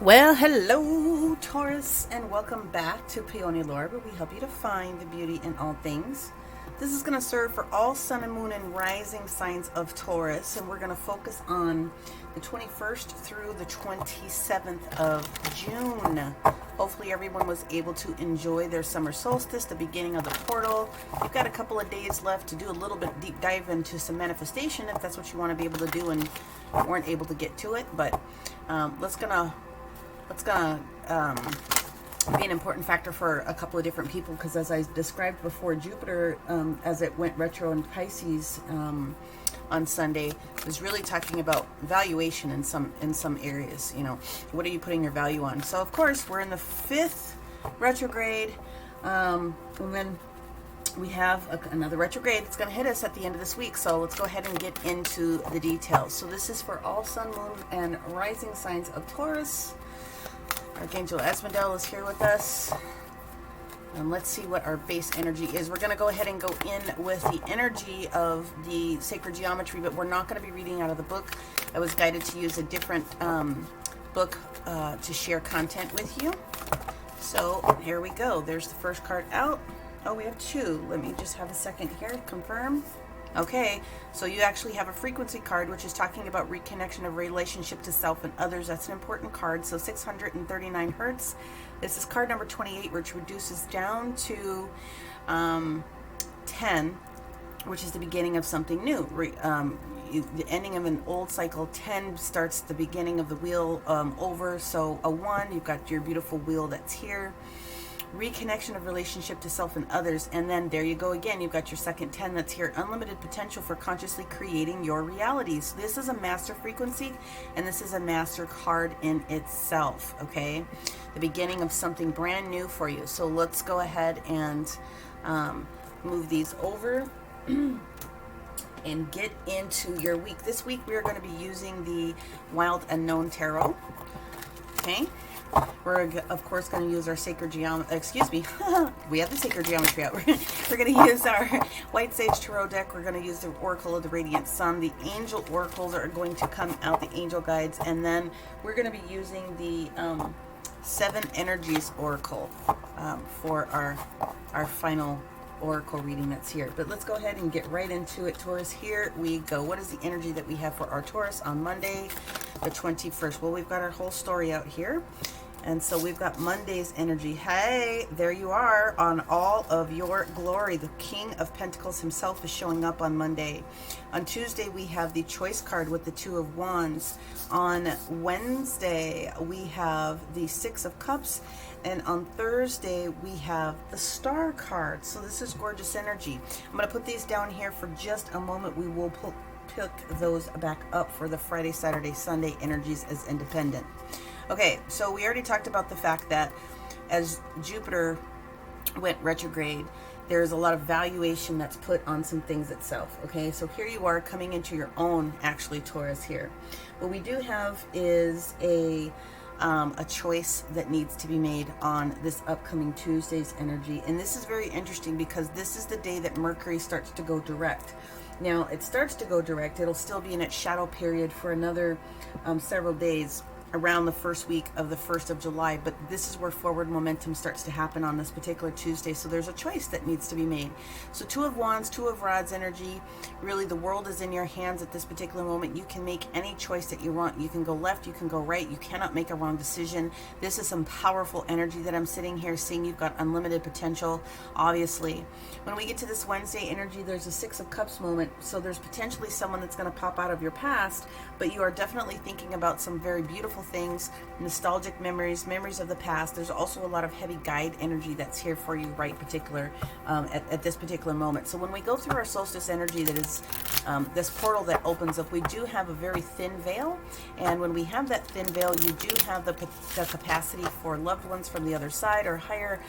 Well, hello, Taurus, and welcome back to PeonyLore, where we help you to find the beauty in all things. This is going to serve for all sun and moon and rising signs of Taurus, and we're going to focus on the 21st through the 27th of June. Hopefully everyone was able to enjoy their summer solstice, the beginning of the portal. You've got a couple of days left to do a little bit deep dive into some manifestation if that's what you want to be able to do and weren't able to get to it, but that's gonna be an important factor for a couple of different people, because as I described before, Jupiter, as it went retro in Pisces on Sunday, was really talking about valuation in some areas. You know, what are you putting your value on? So of course we're in the 5th retrograde, and then we have another retrograde that's going to hit us at the end of this week. So let's go ahead and get into the details. So this is for all sun, moon, and rising signs of Taurus. Archangel Esmodel is here with us. And let's see what our base energy is. We're going to go ahead and go in with the energy of the sacred geometry, but we're not going to be reading out of the book. I was guided to use a different book to share content with you. So here we go. There's the first card out. Oh, we have two. Let me just have a second here to confirm. Okay, so you actually have a frequency card, which is talking about reconnection of relationship to self and others. That's an important card. So 639 hertz. This is card number 28, which reduces down to 10, which is the beginning of something new. The ending of an old cycle. 10 starts the beginning of the wheel over. So a 1, you've got your beautiful wheel that's here. Reconnection of relationship to self and others, and then there you go again, you've got your second 10 that's here. Unlimited potential for consciously creating your realities. This is a master frequency, and this is a master card in itself. Okay, the beginning of something brand new for you. So let's go ahead and move these over and get into your week. This week we are going to be using the Wild Unknown Tarot. Okay, we're of course going to use our sacred geometry. Excuse me, we have the sacred geometry out. We're going to use our White Sage Tarot deck. We're going to use the Oracle of the Radiant Sun. The angel oracles are going to come out, the angel guides, and then we're going to be using the 7 Energies Oracle for our final oracle reading that's here. But let's go ahead and get right into it, Taurus. Here we go. What is the energy that we have for our Taurus on Monday, the 21st? Well, we've got our whole story out here. And so we've got Monday's energy. Hey, there you are on all of your glory. The King of Pentacles himself is showing up on Monday. On Tuesday, we have the Choice card with the 2 of Wands. On Wednesday, we have the 6 of Cups. And on Thursday, we have the Star card. So this is gorgeous energy. I'm going to put these down here for just a moment. We will pick those back up for the Friday, Saturday, Sunday energies as independent. Okay, so we already talked about the fact that as Jupiter went retrograde, there's a lot of valuation that's put on some things itself. Okay, so here you are coming into your own, actually, Taurus here. What we do have is a choice that needs to be made on this upcoming Tuesday's energy. And this is very interesting because this is the day that Mercury starts to go direct. Now, it starts to go direct. It'll still be in its shadow period for another several days, around the first week of the 1st of July, but this is where forward momentum starts to happen on this particular Tuesday. So there's a choice that needs to be made. So 2 of Wands, 2 of Rods energy, really the world is in your hands at this particular moment. You can make any choice that you want. You can go left, you can go right. You cannot make a wrong decision. This is some powerful energy that I'm sitting here seeing. You've got unlimited potential, obviously. When we get to this Wednesday energy, there's a 6 of Cups moment. So there's potentially someone that's going to pop out of your past, but you are definitely thinking about some very beautiful things, nostalgic memories of the past. There's also a lot of heavy guide energy that's here for you right particular at this particular moment. So when we go through our solstice energy, that is this portal that opens up, we do have a very thin veil, and when we have that thin veil, you do have the capacity for loved ones from the other side or higher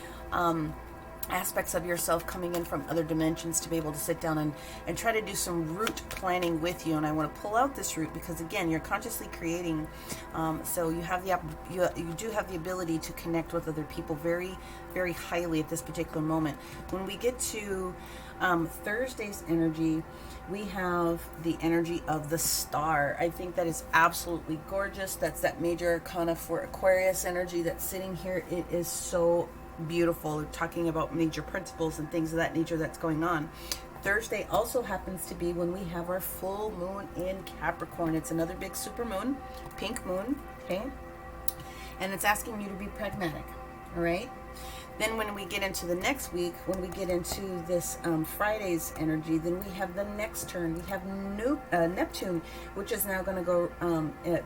aspects of yourself coming in from other dimensions to be able to sit down and try to do some root planning with you. And I want to pull out this root because, again, you're consciously creating, so you have you do have the ability to connect with other people very, very highly at this particular moment. When we get to Thursday's energy, we have the energy of the star. I think that is absolutely gorgeous. That's that major arcana for Aquarius energy that's sitting here. It is so beautiful. We're talking about major principles and things of that nature that's going on. Thursday also happens to be when we have our full moon in Capricorn. It's another big super moon, pink moon, okay? And it's asking you to be pragmatic, all right? Then when we get into the next week, when we get into this Friday's energy, then we have the next turn. We have Neptune, which is now going to go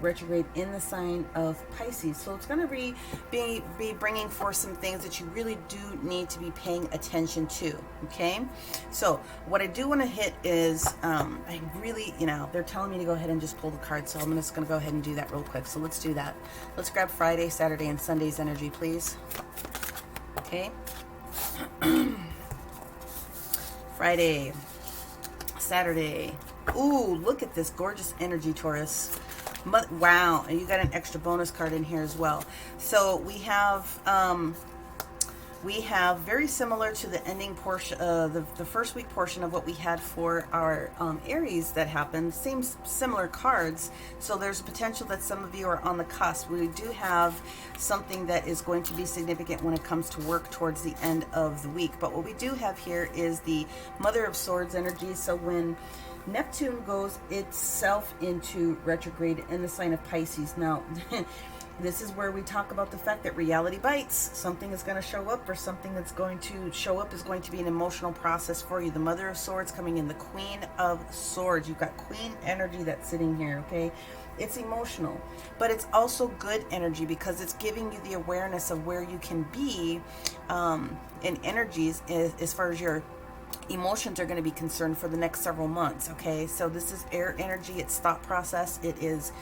retrograde in the sign of Pisces. So it's going to be bringing forth some things that you really do need to be paying attention to, okay? So what I do want to hit is, I really, they're telling me to go ahead and just pull the cards, so I'm just going to go ahead and do that real quick. So let's do that. Let's grab Friday, Saturday, and Sunday's energy, please. Okay. Friday, Saturday. Ooh, look at this gorgeous energy, Taurus. Wow, and you got an extra bonus card in here as well. So we have very similar to the ending portion, the first week portion of what we had for our Aries that happened. Similar cards. So there's a potential that some of you are on the cusp. We do have something that is going to be significant when it comes to work towards the end of the week. But what we do have here is the Mother of Swords energy. So when Neptune goes itself into retrograde in the sign of Pisces. Now, this is where we talk about the fact that reality bites. Something is going to show up, or something that's going to show up is going to be an emotional process for you. The Mother of Swords coming in, the Queen of Swords. You've got Queen energy that's sitting here, okay? It's emotional, but it's also good energy because it's giving you the awareness of where you can be in energies as far as your emotions are going to be concerned for the next several months, okay? So this is air energy. It's thought process. It is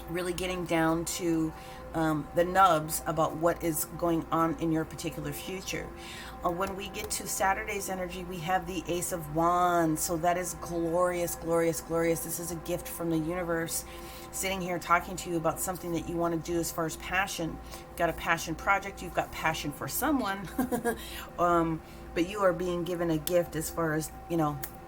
really getting down to the nubs about what is going on in your particular future. When we get to Saturday's energy, we have the Ace of Wands. So that is glorious, glorious, glorious. This is a gift from the universe sitting here talking to you about something that you want to do as far as passion. You've got a passion project. You've got passion for someone. But you are being given a gift as far as,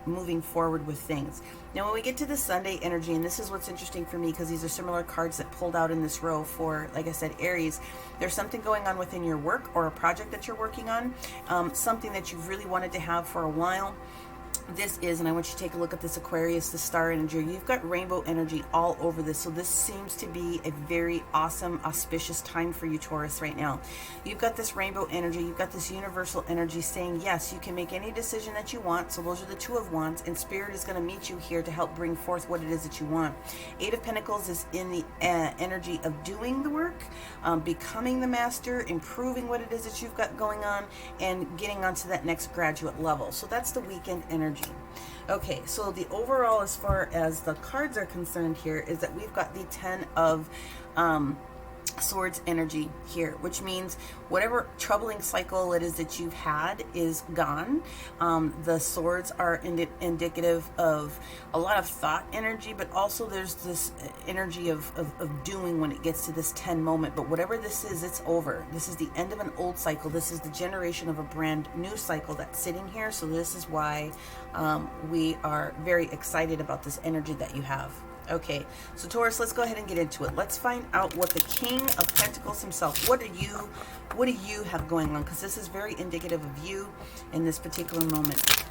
moving forward with things. Now when we get to the Sunday energy, and this is what's interesting for me because these are similar cards that pulled out in this row for, like I said, Aries. There's something going on within your work or a project that you're working on, something that you've really wanted to have for a while. This is, and I want you to take a look at this Aquarius, the star energy. You've got rainbow energy all over this. So this seems to be a very awesome, auspicious time for you, Taurus, right now. You've got this rainbow energy. You've got this universal energy saying, yes, you can make any decision that you want. So those are the Two of Wands, and Spirit is going to meet you here to help bring forth what it is that you want. Eight of Pentacles is in the energy of doing the work, becoming the master, improving what it is that you've got going on, and getting onto that next graduate level. So that's the weekend energy. Okay, so the overall as far as the cards are concerned here is that we've got the 10 of Swords energy here, which means whatever troubling cycle it is that you've had is gone. The swords are indicative of a lot of thought energy, but also there's this energy of doing when it gets to this 10 moment. But whatever this is, it's over. This is the end of an old cycle. This is the generation of a brand new cycle that's sitting here. So this is why we are very excited about this energy that you have. Okay, so Taurus, let's go ahead and get into it. Let's find out what the King of Pentacles himself, what do you have going on? Because this is very indicative of you in this particular moment.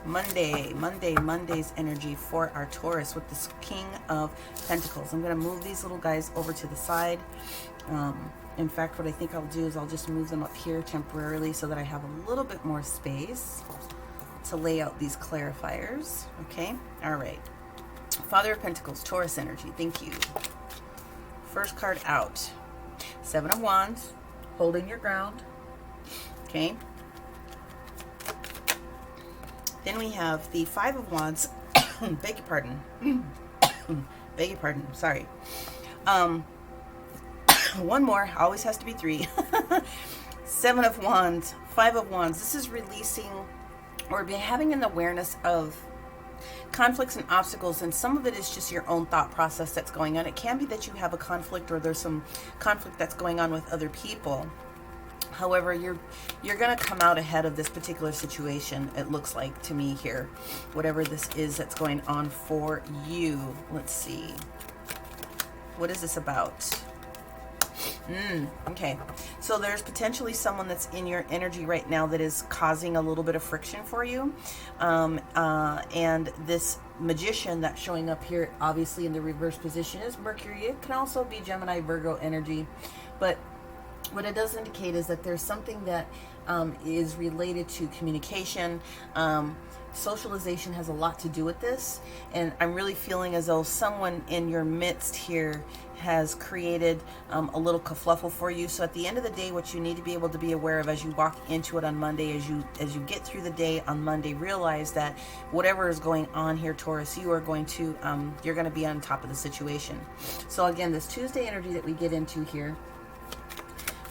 Monday's energy for our Taurus with this King of Pentacles. I'm going to move these little guys over to the side. In fact, what I think I'll do is I'll just move them up here temporarily so that I have a little bit more space to lay out these clarifiers. Okay, all right. Father of Pentacles, Taurus energy. Thank you. First card out. Seven of Wands, holding your ground. Okay. Then we have the Five of Wands. Beg your pardon. Beg your pardon. Sorry. One more. Always has to be three. Seven of Wands, Five of Wands. This is releasing or having an awareness of conflicts and obstacles, and some of it is just your own thought process that's going on. It can be that you have a conflict or there's some conflict that's going on with other people. However, you're going to come out ahead of this particular situation, it looks like to me here. Whatever this is that's going on for you. Let's see. What is this about? Okay. So there's potentially someone that's in your energy right now that is causing a little bit of friction for you. And this magician that's showing up here, obviously in the reverse position, is Mercury. It can also be Gemini, Virgo energy. But what it does indicate is that there's something that is related to communication. Socialization has a lot to do with this, and I'm really feeling as though someone in your midst here has created a little kerfluffle for you. So at the end of the day, what you need to be able to be aware of as you walk into it on Monday, as you get through the day on Monday, realize that whatever is going on here, Taurus, you are going to you're going to be on top of the situation. So again, this Tuesday energy that we get into here,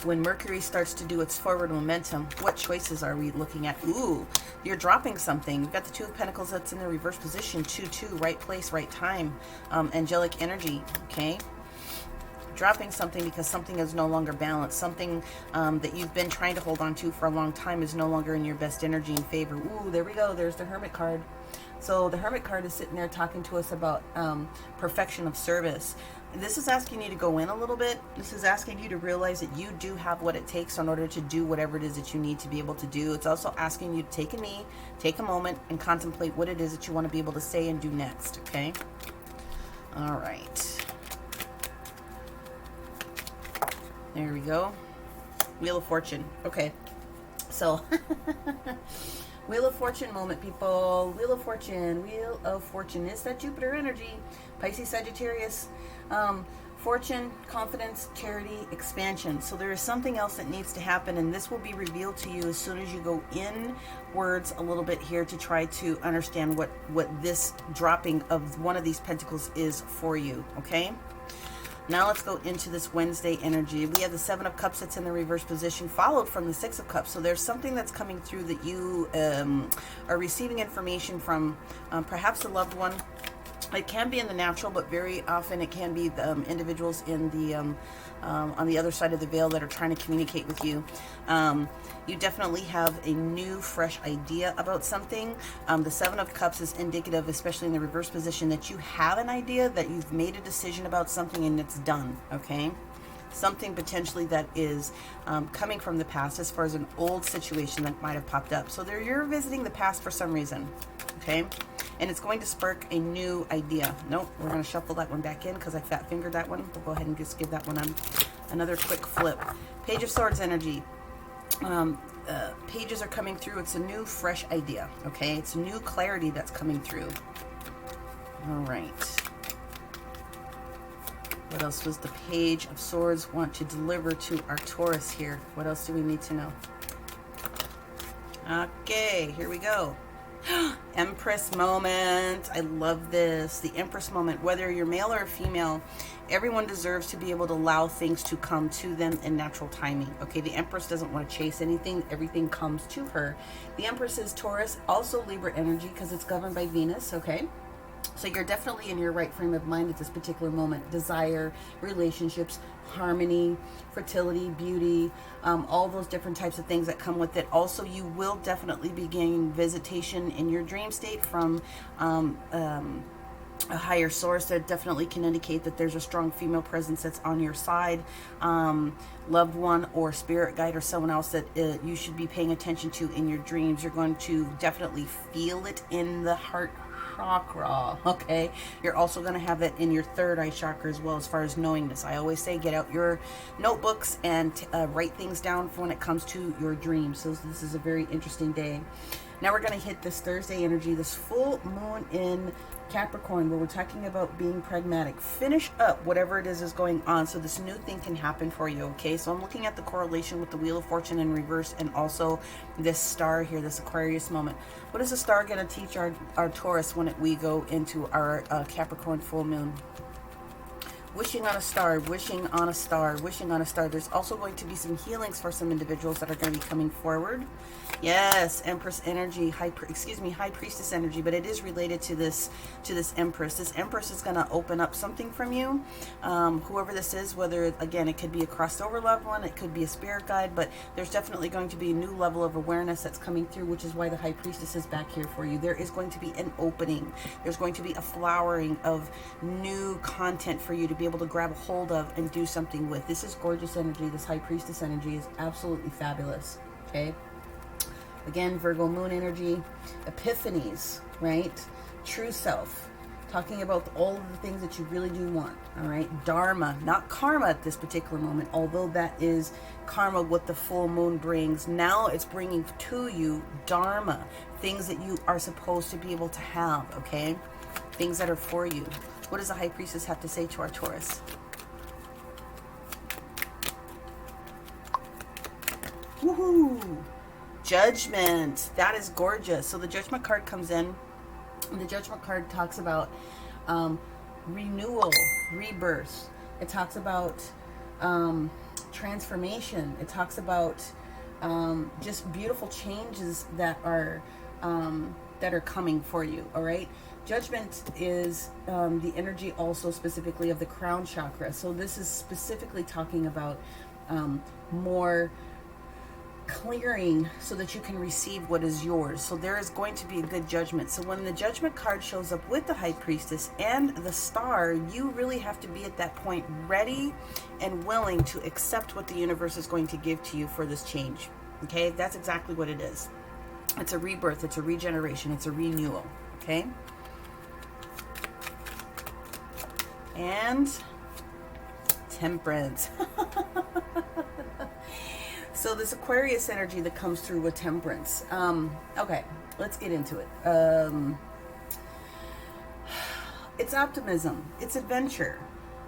when Mercury starts to do its forward momentum, what choices are we looking at? Ooh, you're dropping something. You've got the Two of Pentacles that's in the reverse position. 2-2, right place, right time. Angelic energy, okay? Dropping something because something is no longer balanced. Something that you've been trying to hold on to for a long time is no longer in your best energy and favor. Ooh, there we go. There's the Hermit card. So the Hermit card is sitting there talking to us about perfection of service. This is asking you to go in a little bit. This is asking you to realize that you do have what it takes in order to do whatever it is that you need to be able to do. It's also asking you to take a knee, take a moment, and contemplate what it is that you want to be able to say and do next, okay? All right. There we go. Wheel of Fortune. Okay. So, Wheel of Fortune moment, people. Wheel of Fortune. Wheel of Fortune. It's that Jupiter energy. Pisces, Sagittarius. Fortune, confidence, charity, expansion. So there is something else that needs to happen, and this will be revealed to you as soon as you go inwards a little bit here to try to understand what this dropping of one of these pentacles is for you, okay? Now let's go into this Wednesday energy. We have the Seven of Cups that's in the reverse position, followed from the Six of Cups. So there's something that's coming through that you are receiving information from perhaps a loved one. It can be in the natural, but very often it can be the individuals in the on the other side of the veil that are trying to communicate with you. You definitely have a new, fresh idea about something. The Seven of Cups is indicative, especially in the reverse position, that you have an idea, that you've made a decision about something and it's done, okay? Something potentially that is coming from the past as far as an old situation that might have popped up. So you're visiting the past for some reason, okay? And it's going to spark a new idea. Nope, we're going to shuffle that one back in because I fat fingered that one. We'll go ahead and just give that one another quick flip. Page of Swords energy. Pages are coming through. It's a new, fresh idea, okay? It's new clarity that's coming through. All right. What else was the Page of Swords want to deliver to our Taurus here? What else do we need to know? Okay, here we go. Empress moment. I love this. The Empress moment. Whether you're male or female, everyone deserves to be able to allow things to come to them in natural timing. Okay, the Empress doesn't want to chase anything. Everything comes to her. The Empress is Taurus, also Libra energy because it's governed by Venus. Okay, so you're definitely in your right frame of mind at this particular moment. Desire, relationships, harmony, fertility, beauty, all those different types of things that come with it. Also, you will definitely be getting visitation in your dream state from a higher source that definitely can indicate that there's a strong female presence that's on your side, loved one or spirit guide or someone else that you should be paying attention to in your dreams. You're going to definitely feel it in the heart chakra, okay? You're also going to have it in your third eye chakra as well, as far as knowingness. I always say get out your notebooks and write things down for when it comes to your dreams. So this is a very interesting day. Now we're going to hit this Thursday energy, this full moon in Capricorn, where we're talking about being pragmatic. Finish up whatever it is going on so this new thing can happen for you, okay? So I'm looking at the correlation with the Wheel of Fortune in reverse and also this star here, this Aquarius moment. What is the star going to teach our Taurus when we go into our Capricorn full moon? Wishing on a star, wishing on a star, wishing on a star. There's also going to be some healings for some individuals that are going to be coming forward. Yes, Empress energy, high priestess energy, but it is related to this Empress. This Empress is going to open up something from you, whoever this is, whether, again, it could be a crossover loved one, it could be a spirit guide, but there's definitely going to be a new level of awareness that's coming through, which is why the High Priestess is back here for you. There is going to be an opening. There's going to be a flowering of new content for you to be able to grab a hold of and do something with. This is gorgeous energy. This High Priestess energy is absolutely fabulous. Okay. Again, Virgo moon energy, epiphanies, right? True self, talking about all of the things that you really do want, all right? Dharma, not karma at this particular moment, although that is karma what the full moon brings. Now it's bringing to you dharma, things that you are supposed to be able to have, okay? Things that are for you. What does the High Priestess have to say to our Taurus? Woohoo! Judgment. That is gorgeous. So the Judgment card comes in. And the Judgment card talks about renewal, rebirth. It talks about transformation. It talks about just beautiful changes that are coming for you. All right. Judgment is the energy also specifically of the crown chakra. So this is specifically talking about more clearing so that you can receive what is yours. So there is going to be a good judgment. So when the Judgment card shows up with the High Priestess and the Star, you really have to be at that point ready and willing to accept what the universe is going to give to you for this change. Okay, that's exactly what it is. It's a rebirth, it's a regeneration, it's a renewal. Okay, and Temperance. So this Aquarius energy that comes through with Temperance. Okay, let's get into it. It's optimism. It's adventure.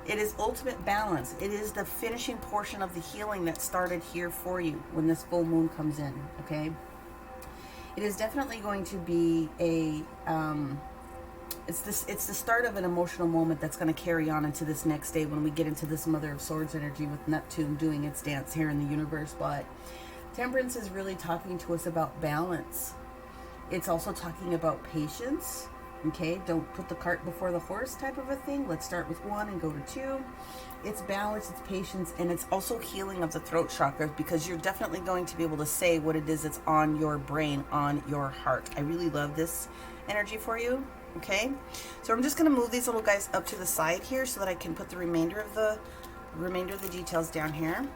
It is ultimate balance. It is the finishing portion of the healing that started here for you when this full moon comes in. Okay. It is definitely going to be a it's the start of an emotional moment that's going to carry on into this next day when we get into this Mother of Swords energy with Neptune doing its dance here in the universe. But Temperance is really talking to us about balance. It's also talking about patience. Okay, don't put the cart before the horse type of a thing. Let's start with 1 and go to 2. It's balance, it's patience, and it's also healing of the throat chakra, because you're definitely going to be able to say what it is that's on your brain, on your heart. I really love this energy for you. Okay, so I'm just going to move these little guys up to the side here so that I can put the remainder of the details down here.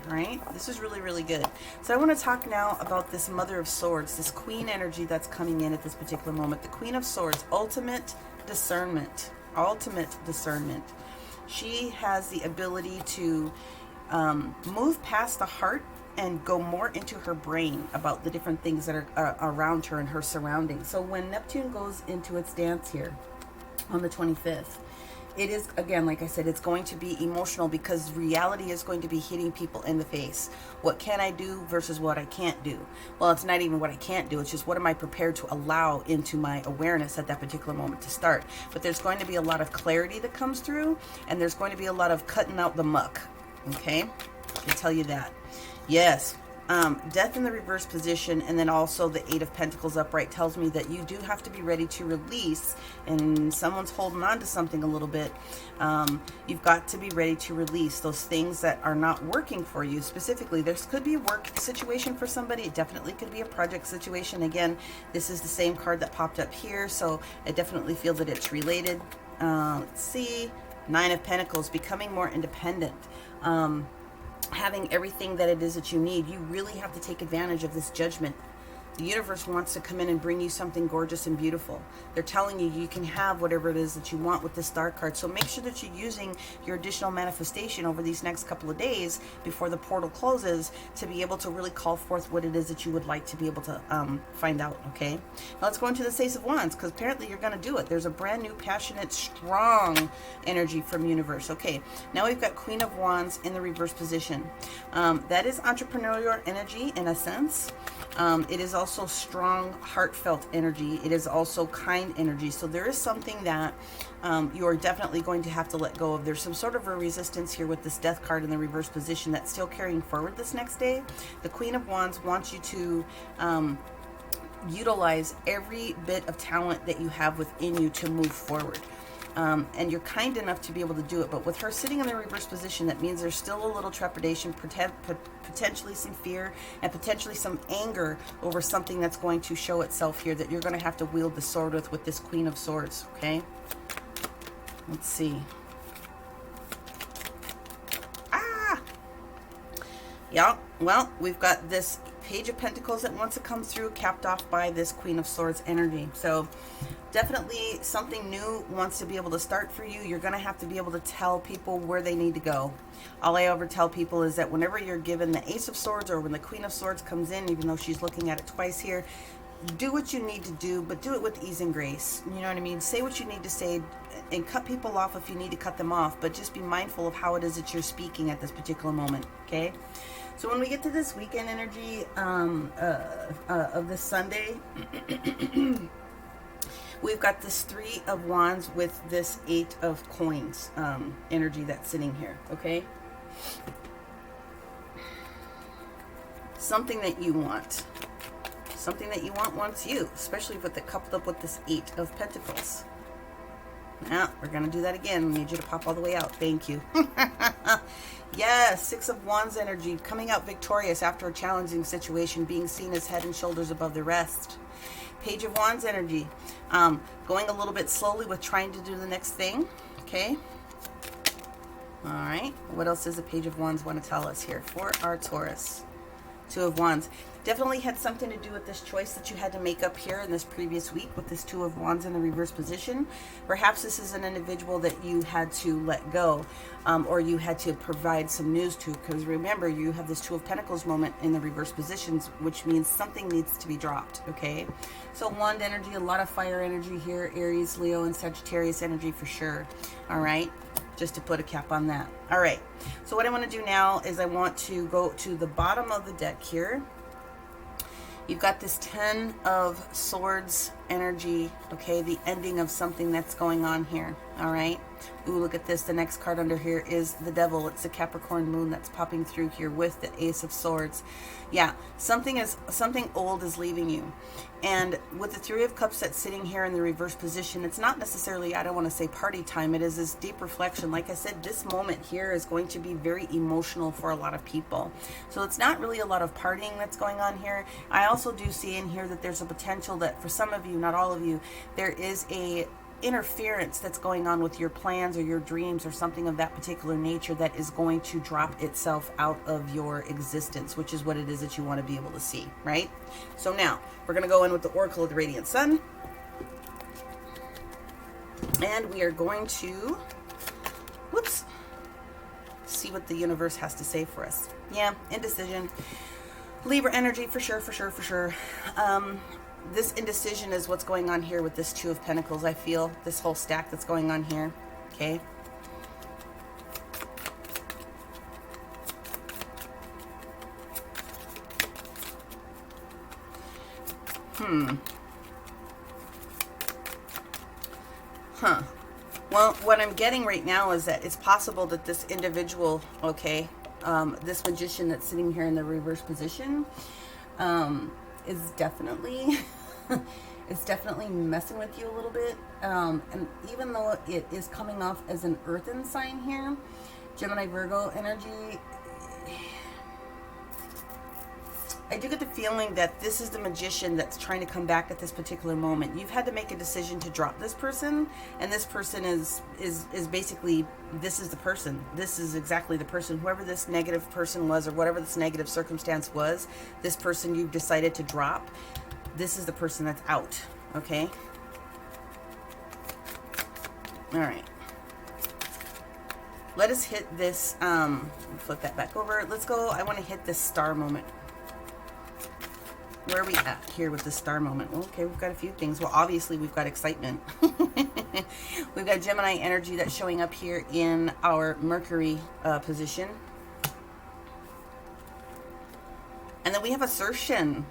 All right, this is really, really good. So I want to talk now about this Mother of Swords, this Queen energy that's coming in at this particular moment. The Queen of Swords, ultimate discernment, ultimate discernment. She has the ability to move past the heart and go more into her brain about the different things that are around her and her surroundings. So when Neptune goes into its dance here on the 25th, it is, again, like I said, it's going to be emotional because reality is going to be hitting people in the face. What can I do versus what I can't do? Well, it's not even what I can't do. It's just what am I prepared to allow into my awareness at that particular moment to start. But there's going to be a lot of clarity that comes through, and there's going to be a lot of cutting out the muck. Okay? I can tell you that. Yes. Death in the reverse position, and then also the 8 of Pentacles upright tells me that you do have to be ready to release, and someone's holding on to something a little bit. You've got to be ready to release those things that are not working for you. Specifically, there could be a work situation for somebody. It definitely could be a project situation. Again, this is the same card that popped up here, so I definitely feel that it's related. Let's see. 9 of Pentacles, becoming more independent. Having everything that it is that you need. You really have to take advantage of this judgment. The universe wants to come in and bring you something gorgeous and beautiful. They're telling you you can have whatever it is that you want with this Star card. So make sure that you're using your additional manifestation over these next couple of days before the portal closes to be able to really call forth what it is that you would like to be able to find out, okay? Now let's go into the Ace of Wands, because apparently you're going to do it. There's a brand new, passionate, strong energy from universe. Okay, now we've got Queen of Wands in the reverse position. That is entrepreneurial energy in a sense. It is also also strong, heartfelt energy. It is also kind energy. So there is something that you are definitely going to have to let go of. There's some sort of a resistance here with this Death card in the reverse position that's still carrying forward this next day. The Queen of Wands wants you to utilize every bit of talent that you have within you to move forward. And you're kind enough to be able to do it. But with her sitting in the reverse position, that means there's still a little trepidation, potentially some fear, and potentially some anger over something that's going to show itself here that you're going to have to wield the sword with this Queen of Swords, okay? Let's see. Ah! Yeah, well, we've got this Page of Pentacles that wants to come through, capped off by this Queen of Swords energy. So definitely something new wants to be able to start for you. You're going to have to be able to tell people where they need to go. All I ever tell people is that whenever you're given the Ace of Swords or when the Queen of Swords comes in, even though she's looking at it twice here, do what you need to do, but do it with ease and grace. You know what I mean? Say what you need to say and cut people off if you need to cut them off, but just be mindful of how it is that you're speaking at this particular moment, okay? So when we get to this weekend energy of this Sunday, we've got this Three of Wands with this Eight of Coins energy that's sitting here, okay? Something that you want. Something that you want wants you, especially with it coupled up with this Eight of Pentacles. Now, we're going to do that again. I need you to pop all the way out. Thank you. Yes, Six of Wands energy, coming out victorious after a challenging situation, being seen as head and shoulders above the rest. Page of Wands energy, going a little bit slowly with trying to do the next thing, okay? All right, what else does the Page of Wands want to tell us here for our Taurus? Two of Wands. Definitely had something to do with this choice that you had to make up here in this previous week with this Two of Wands in the reverse position. Perhaps this is an individual that you had to let go, or you had to provide some news to, because remember, you have this Two of Pentacles moment in the reverse positions, which means something needs to be dropped, okay? So Wand energy, a lot of fire energy here, Aries, Leo, and Sagittarius energy for sure, all right? Just to put a cap on that. All right, so what I want to do now is I want to go to the bottom of the deck here. You've got this Ten of Swords energy, okay, the ending of something that's going on here, all right? Ooh, look at this. The next card under here is the Devil. It's the Capricorn moon that's popping through here with the Ace of Swords. Yeah, something old is leaving you. And with the Three of Cups that's sitting here in the reverse position, it's not necessarily, I don't want to say party time, it is this deep reflection. Like I said, this moment here is going to be very emotional for a lot of people. So it's not really a lot of partying that's going on here. I also do see in here that there's a potential that for some of you, not all of you, there is a interference that's going on with your plans or your dreams or something of that particular nature that is going to drop itself out of your existence, which is what it is that you want to be able to see, right? So now we're going to go in with the Oracle of the Radiant Sun, and we are going to see what the universe has to say for us. Yeah, indecision, Libra energy for sure. This indecision is what's going on here with this Two of Pentacles. I feel this whole stack that's going on here, okay? Well, what I'm getting right now is that it's possible that this individual, okay, this magician that's sitting here in the reverse position, is definitely it's definitely messing with you a little bit, and even though it is coming off as an earthen sign here, Gemini Virgo energy, I do get the feeling that this is the magician that's trying to come back at this particular moment. You've had to make a decision to drop this person, and this person is basically, this is the person. This is exactly the person. Whoever this negative person was, or whatever this negative circumstance was, this person you've decided to drop, this is the person that's out, okay? All right. Let us hit this, flip that back over. Let's go, I want to hit this star moment. Where are we at here with the star moment? Okay, we've got a few things. Well, obviously, we've got excitement. We've got Gemini energy that's showing up here in our Mercury position. And then we have assertion.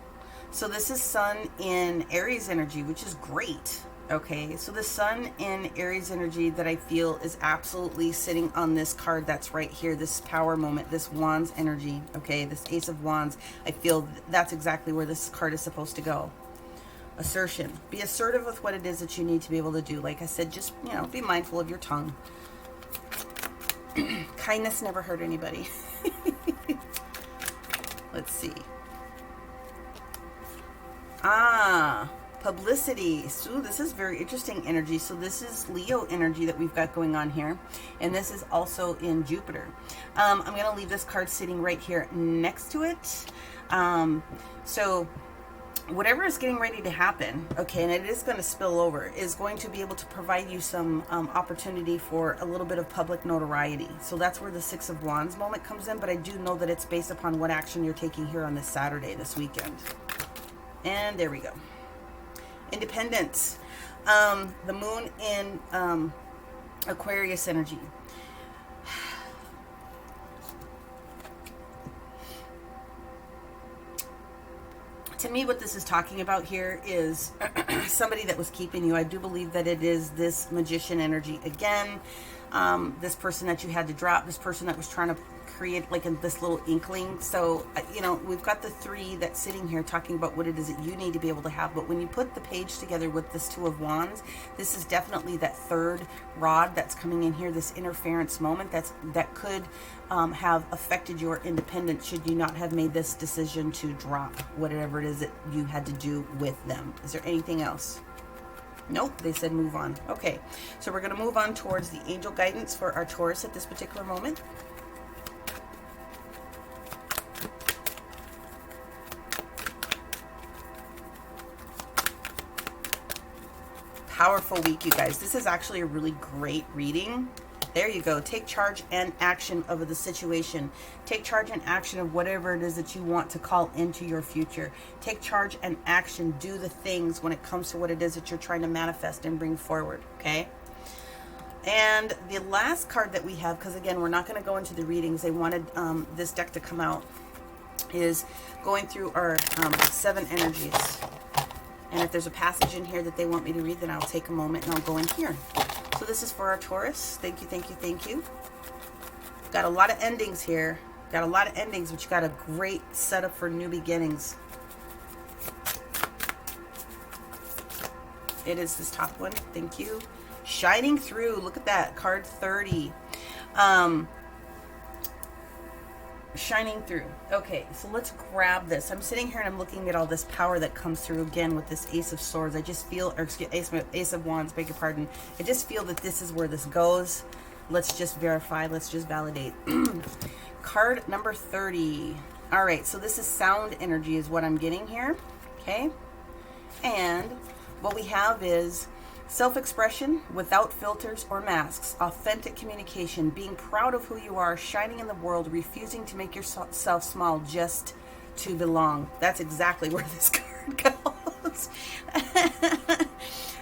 So this is Sun in Aries energy, which is great. Okay, so the Sun in Aries energy that I feel is absolutely sitting on this card that's right here, this power moment, this Wands energy, okay, this Ace of Wands. I feel that's exactly where this card is supposed to go. Assertion. Be assertive with what it is that you need to be able to do. Like I said, just, you know, be mindful of your tongue. Kindness never hurt anybody. Let's see. Publicity. So this is very interesting energy. So this is Leo energy that we've got going on here, and this is also in Jupiter. I'm going to leave this card sitting right here next to it. So whatever is getting ready to happen, okay, and it is going to spill over, is going to be able to provide you some opportunity for a little bit of public notoriety. So that's where the Six of Wands moment comes in, but I do know that it's based upon what action you're taking here on this Saturday, this weekend. And there we go. Independence. The moon in Aquarius energy. To me, what this is talking about here is somebody that was keeping you. I do believe that it is this Magician energy again. This person that you had to drop, this person that was trying to create like this little inkling. So, you know, we've got the three that's sitting here talking about what it is that you need to be able to have. But when you put the page together with this Two of Wands, this is definitely that third rod that's coming in here, this interference moment that could have affected your independence should you not have made this decision to drop whatever it is that you had to do with them. Is there anything else? Nope, they said move on. Okay, so we're going to move on towards the angel guidance for our Taurus at this particular moment. Powerful week, you guys. This is actually a really great reading. There you go. Take charge and action of the situation. Take charge and action of whatever it is that you want to call into your future. Take charge and action. Do the things when it comes to what it is that you're trying to manifest and bring forward. Okay? And the last card that we have, because again, we're not going to go into the readings. They wanted this deck to come out, is going through our 7 energies. And if there's a passage in here that they want me to read, then I'll take a moment and I'll go in here. So this is for our Taurus. Thank you, thank you, thank you. Got a lot of endings here. Got a lot of endings, but you got a great setup for new beginnings. It is this top one. Thank you. Shining through. Look at that. Card 30. Shining through. Okay, so let's grab this. I'm sitting here and I'm looking at all this power that comes through again with this Ace of Swords. I just feel, or excuse, Ace of Wands, beg your pardon. I just feel that this is where this goes. Let's just verify. Let's just validate. Card number 30. All right, so this is sound energy is what I'm getting here. Okay, and what we have is self-expression without filters or masks, authentic communication, being proud of who you are, shining in the world, refusing to make yourself small just to belong. That's exactly where this card goes.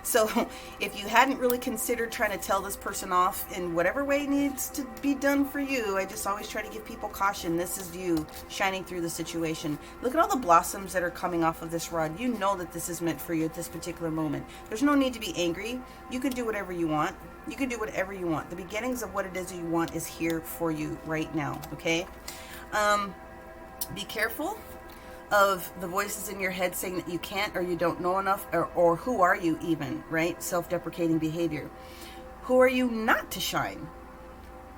So if you hadn't really considered trying to tell this person off in whatever way needs to be done for you, I just always try to give people caution. This is you shining through the situation. Look at all the blossoms that are coming off of this rod. You know that this is meant for you at this particular moment. There's no need to be angry. You can do whatever you want. You can do whatever you want. The beginnings of what it is you want is here for you right now, okay? Be careful of the voices in your head saying that you can't or you don't know enough, or who are you even, right? Self-deprecating behavior. Who are you not to shine?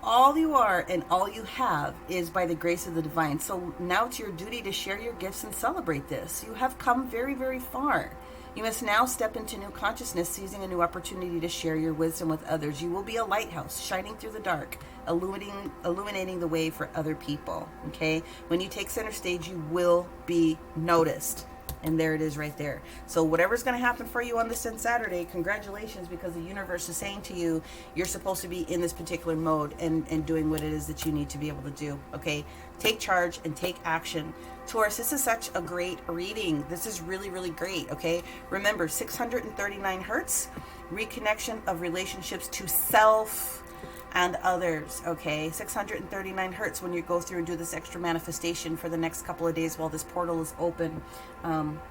All you are and all you have is by the grace of the divine. So now it's your duty to share your gifts and celebrate this. You have come very, very far. You must now step into new consciousness, seizing a new opportunity to share your wisdom with others. You will be a lighthouse shining through the dark, illuminating the way for other people. Okay? When you take center stage, you will be noticed. And there it is right there. So whatever's going to happen for you on this Saturday, congratulations, because the universe is saying to you, you're supposed to be in this particular mode and doing what it is that you need to be able to do. Okay? Take charge and take action. Taurus, this is such a great reading. This is really, really great, okay? Remember, 639 hertz, reconnection of relationships to self, and others, okay? 639 hertz when you go through and do this extra manifestation for the next couple of days while this portal is open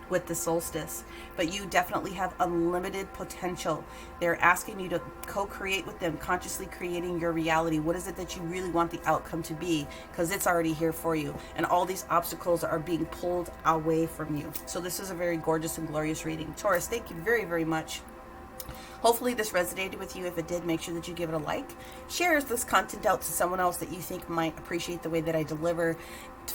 with the solstice. But you definitely have unlimited potential. They're asking you to co-create with them, consciously creating your reality. What is it that you really want the outcome to be? Because it's already here for you. And all these obstacles are being pulled away from you. So this is a very gorgeous and glorious reading. Taurus, thank you very, very much. Hopefully this resonated with you. If it did, make sure that you give it a like. Share this content out to someone else that you think might appreciate the way that I deliver.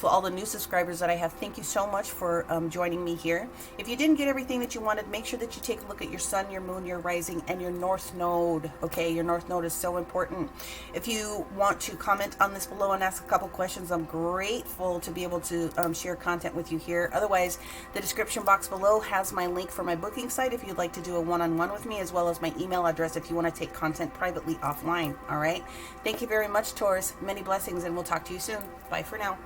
To all the new subscribers that I have, thank you so much for joining me here. If you didn't get everything that you wanted, make sure that you take a look at your sun, your moon, your rising, and your north node. Okay, your north node is so important. If you want to comment on this below and ask a couple questions, I'm grateful to be able to share content with you here. Otherwise, the description box below has my link for my booking site if you'd like to do a one-on-one with me, as well as my email address if you want to take content privately offline. All right, thank you very much, Taurus. Many blessings, and we'll talk to you soon. Bye for now.